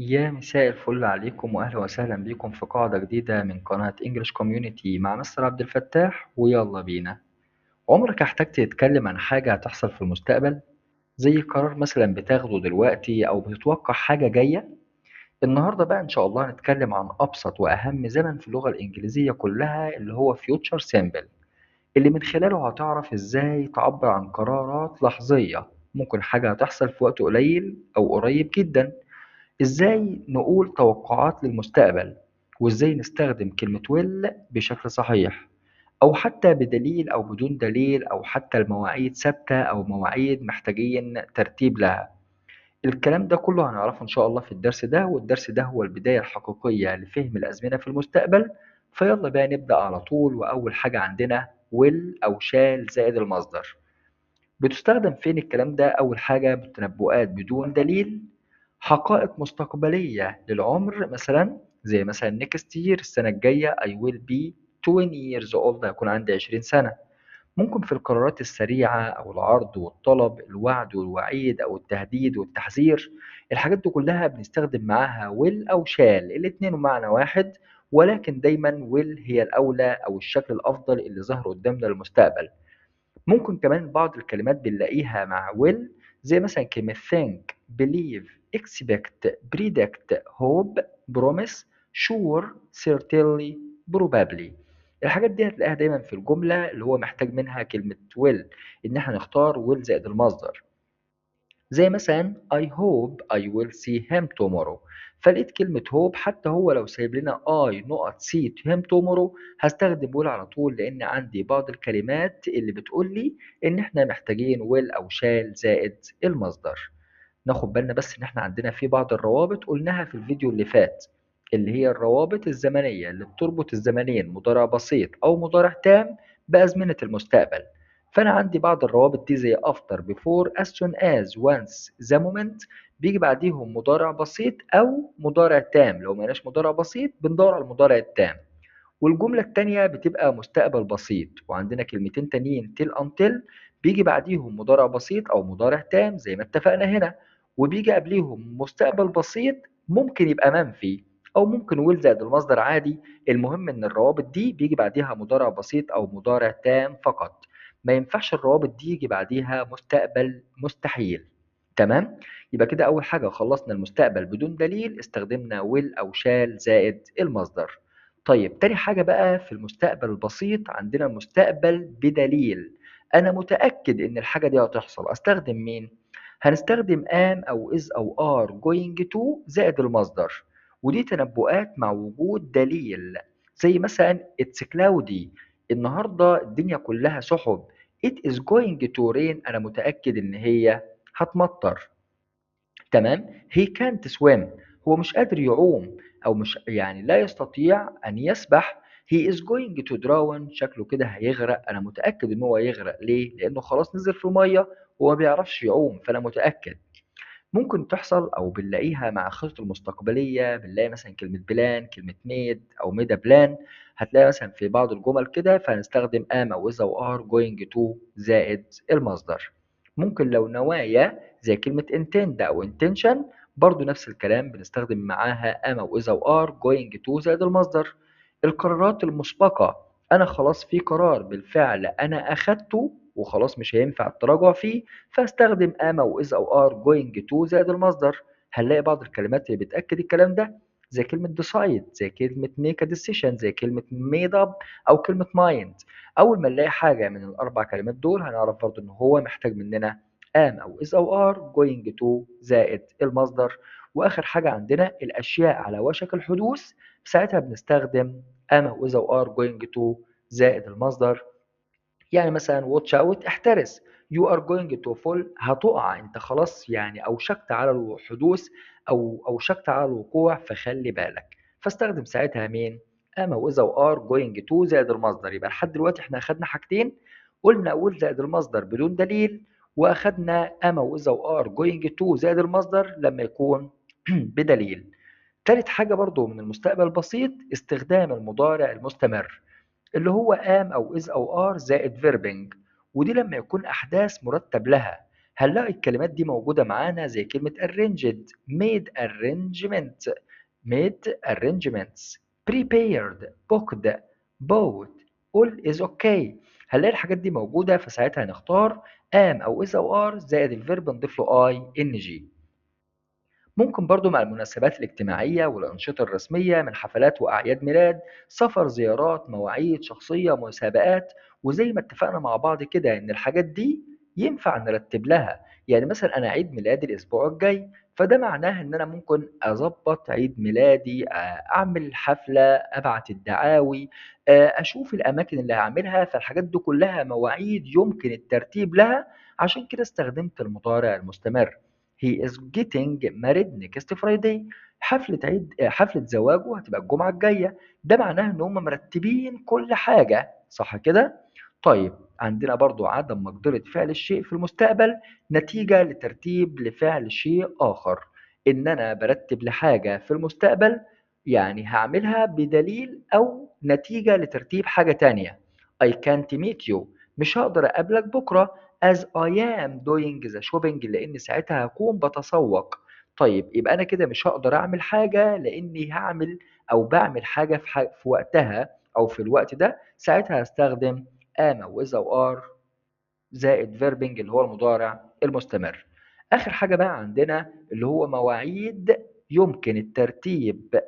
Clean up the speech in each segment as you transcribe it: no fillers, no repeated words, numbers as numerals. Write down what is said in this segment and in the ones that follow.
يا مساء الفل عليكم وأهلا وسهلا بيكم في قاعدة جديدة من قناة English Community مع مستر عبد الفتاح ويلا بينا. عمرك احتجت تتكلم عن حاجة هتحصل في المستقبل؟ زي قرار مثلا بتاخده دلوقتي أو بتتوقع حاجة جاية؟ النهاردة بقى إن شاء الله هنتكلم عن أبسط وأهم زمن في اللغة الإنجليزية كلها اللي هو Future Simple، اللي من خلاله هتعرف إزاي تعبر عن قرارات لحظية، ممكن حاجة هتحصل في وقت قليل أو قريب جدا. إزاي نقول توقعات للمستقبل، وإزاي نستخدم كلمة will بشكل صحيح، أو حتى بدليل أو بدون دليل، أو حتى المواعيد ثابتة أو مواعيد محتاجين ترتيب لها. الكلام ده كله هنعرفه إن شاء الله في الدرس ده، والدرس ده هو البداية الحقيقية لفهم الأزمنة في المستقبل. فيلا بقى نبدأ على طول، وأول حاجة عندنا will أو shall زائد المصدر. بتستخدم فين الكلام ده؟ أول حاجة بالتنبؤات بدون دليل، حقائق مستقبلية للعمر مثلا، زي مثلا next year السنة الجاية I will be 20 years old، هيكون عندي 20 سنة. ممكن في القرارات السريعة أو العرض والطلب، الوعد والوعيد أو التهديد والتحذير. الحاجات دي كلها بنستخدم معاها will أو shall، الاتنين معنى واحد، ولكن دايما will هي الأولى أو الشكل الأفضل اللي ظهر قدامنا للمستقبل. ممكن كمان بعض الكلمات بنلاقيها مع will، زي مثلا كلمة think، believe، expect، predict، hope، promise، sure، certainly، probably. الحاجات دي هتلاقيها دايما في الجملة اللي هو محتاج منها كلمة will، إن احنا نختار will زائد المصدر. زي مثلا I hope I will see him tomorrow. فلقيت كلمة hope، حتى هو لو سايب لنا I نقط see him tomorrow هستخدم will على طول، لأن عندي بعض الكلمات اللي بتقول لي إن إحنا محتاجين will أو shall زائد المصدر. ناخد بالنا بس إن إحنا عندنا في بعض الروابط قلناها في الفيديو اللي فات، اللي هي الروابط الزمنية اللي بتربط الزمنين مضارع بسيط أو مضارع تام بأزمنة المستقبل. فأنا عندي بعض الروابط دي زي after، before، as soon as، once، the moment، بيجي بعديهم مضارع بسيط أو مضارع تام. لو ملناش مضارع بسيط بندور على المضارع التام. والجملة التانية بتبقى مستقبل بسيط، وعندنا كلمتين تانيين till until، بيجي بعديهم مضارع بسيط أو مضارع تام زي ما اتفقنا هنا، وبيجي قبليهم مستقبل بسيط، ممكن يبقى منفي أو ممكن will زائد المصدر عادي. المهم إن الروابط دي بيجي بعديها مضارع بسيط أو مضارع تام فقط. ما ينفعش الروابط دي يجي بعديها مستقبل، مستحيل. تمام. يبقى كده أول حاجة خلصنا المستقبل بدون دليل، استخدمنا will أو shall زائد المصدر. طيب تاني حاجة بقى في المستقبل البسيط عندنا المستقبل بدليل. أنا متأكد إن الحاجة دي هتحصل، أستخدم مين؟ هنستخدم am أو is أو are going to زائد المصدر، ودي تنبؤات مع وجود دليل. زي مثلا it's cloudy، النهاردة الدنيا كلها سحب. it is going to rain، أنا متأكد إن هي هتمطر. تمام. he can't swim، هو مش قادر يعوم، أو مش يعني لا يستطيع أن يسبح. he is going to drown، شكله كده هيغرق، أنا متأكد إن هو هيغرق. ليه؟ لأنه خلاص نزل في المية وما بيعرفش يعوم، فأنا متأكد. ممكن تحصل أو بنلاقيها مع الخطط المستقبلية، بنلاقي مثلا كلمة بلان، كلمة ميد أو ميدا بلان، هتلاقي مثلا في بعض الجمل كده فهنستخدم am أو is أو are going to زائد المصدر. ممكن لو نوايا زي كلمة intend أو intention، برضو نفس الكلام بنستخدم معاها am أو is أو are going to زائد المصدر. القرارات المسبقة، أنا خلاص في قرار بالفعل أنا أخدته وخلاص مش هينفع التراجع فيه، فاستخدم am أو is أو are going to زائد المصدر. هنلاقي بعض الكلمات اللي بتأكد الكلام ده، زي كلمة decide، زي كلمة make a decision، زي كلمة made up، أو كلمة mind. أول ما نلاقي حاجة من الأربع كلمات دول هنعرف برضو إن هو محتاج مننا am أو is أو are going to زائد المصدر. وآخر حاجة عندنا الأشياء على وشك الحدوث، ساعتها بنستخدم am أو is أو are going to زائد المصدر. يعني مثلا watch out، احترس. you are going to fall، هتقع، انت خلاص يعني اوشكت على الحدوث او اوشكت على الوقوع، فخلي بالك. فاستخدم ساعتها مين؟ am او is او are going to زائد المصدر. يبقى لحد دلوقتي احنا اخدنا حاجتين، قلنا will زائد المصدر بدون دليل، واخدنا am او is او are going to زائد المصدر لما يكون بدليل. تالت حاجة برضو من المستقبل البسيط استخدام المضارع المستمر، اللي هو am أو is أو are زائد verbing، ودي لما يكون أحداث مرتب لها. هنلاقي الكلمات دي موجودة معانا زي كلمة arranged made arrangement made arrangements prepared booked bought all is okay. هنلاقي الحاجات دي موجودة، فساعتها هنختار am أو is أو are زائد الفيرب نضيف له ing. ممكن برضو مع المناسبات الاجتماعية والأنشطة الرسمية من حفلات وأعياد ميلاد، سفر، زيارات، مواعيد شخصية، مسابقات. وزي ما اتفقنا مع بعض كده إن الحاجات دي ينفع نرتب لها. يعني مثلا أنا عيد ميلادي الأسبوع الجاي، فده معناه إن أنا ممكن أظبط عيد ميلادي، أعمل حفلة، أبعت الدعاوي، أشوف الأماكن اللي هعملها. فالحاجات دي كلها مواعيد يمكن الترتيب لها. عشان كده استخدمت المضارع المستمر. He is getting married next Friday. حفلة زواجه هتبقى الجمعة الجاية. ده معناه إن هم مرتبين كل حاجة، صح كده؟ طيب عندنا برضو عدم مقدرة فعل الشيء في المستقبل نتيجة لترتيب لفعل شيء آخر. إن أنا برتب لحاجة في المستقبل، يعني هعملها بدليل أو نتيجة لترتيب حاجة تانية. I can't meet you. مش هقدر أقابلك بكرة as I am doing the shopping، لأن ساعتها هكون بتسوق. طيب يبقى أنا كده مش هقدر أعمل حاجة لأني هعمل أو بعمل حاجة في وقتها أو في الوقت ده. ساعتها هستخدم am أو is أو are زائد verbing اللي هو المضارع المستمر. آخر حاجة بقى عندنا اللي هو مواعيد يمكن الترتيب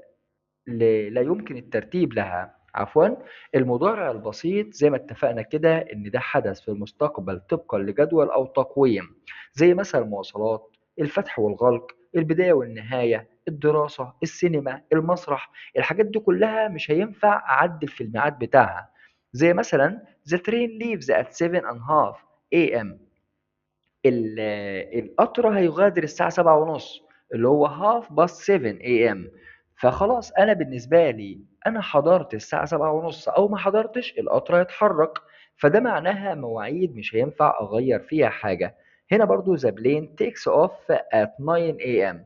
لا يمكن الترتيب لها. عفوا، المضارع البسيط زي ما اتفقنا كده ان ده حدث في المستقبل طبقا لجدول او تقويم، زي مثلا المواصلات، الفتح والغلق، البداية والنهاية، الدراسة، السينما، المسرح. الحاجات دي كلها مش هينفع اعدل في الميعاد بتاعها. زي مثلا the train leaves at 7:30 a.m. القطر هيغادر الساعة 7:30، اللي هو half past 7 a.m. فخلاص أنا بالنسبة لي أنا حضرت الساعة 7:30 أو ما حضرتش القطر هيتحرك. فده معناها مواعيد مش هينفع أغير فيها حاجة. هنا برضو the plane takes off at 9 a.m.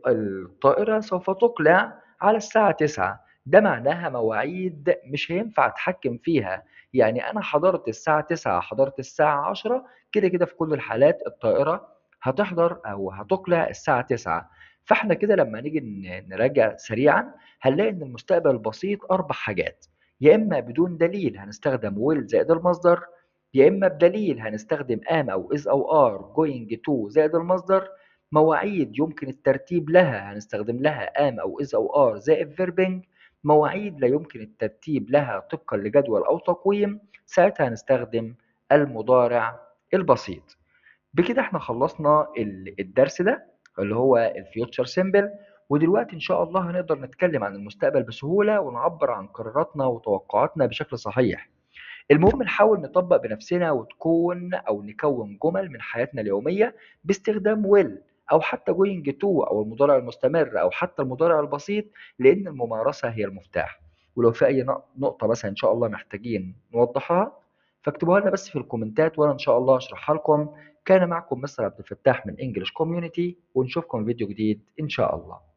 الطائرة سوف تقلع على الساعة 9. ده معناها مواعيد مش هينفع أتحكم فيها. يعني أنا حضرت الساعة 9 حضرت الساعة 10، كده كده في كل الحالات الطائرة هتحضر أو هتقلع الساعة 9. فاحنا كده لما نيجي نراجع سريعا هنلاقي إن المستقبل بسيط أربع حاجات. يا إما بدون دليل هنستخدم will زائد المصدر، يا إما بدليل هنستخدم am أو is أو are going to زائد المصدر. مواعيد يمكن الترتيب لها هنستخدم لها am أو is أو are زائد verbing. مواعيد لا يمكن الترتيب لها طبقا لجدول أو تقويم، ساعتها هنستخدم المضارع البسيط. بكده احنا خلصنا الدرس ده اللي هو الفيوتشر سيمبل. ودلوقتي ان شاء الله هنقدر نتكلم عن المستقبل بسهولة ونعبر عن قراراتنا وتوقعاتنا بشكل صحيح. المهم نحاول نطبق بنفسنا وتكون أو نكون جمل من حياتنا اليومية باستخدام will أو حتى going to أو المضارع المستمر أو حتى المضارع البسيط، لأن الممارسة هي المفتاح. ولو في أي نقطة مثلا إن شاء الله محتاجين نوضحها فاكتبوها لنا بس في الكومنتات وأنا إن شاء الله أشرحها لكم. كان معكم مستر عبد الفتاح من انجلش كوميونيتي، ونشوفكم في فيديو جديد إن شاء الله.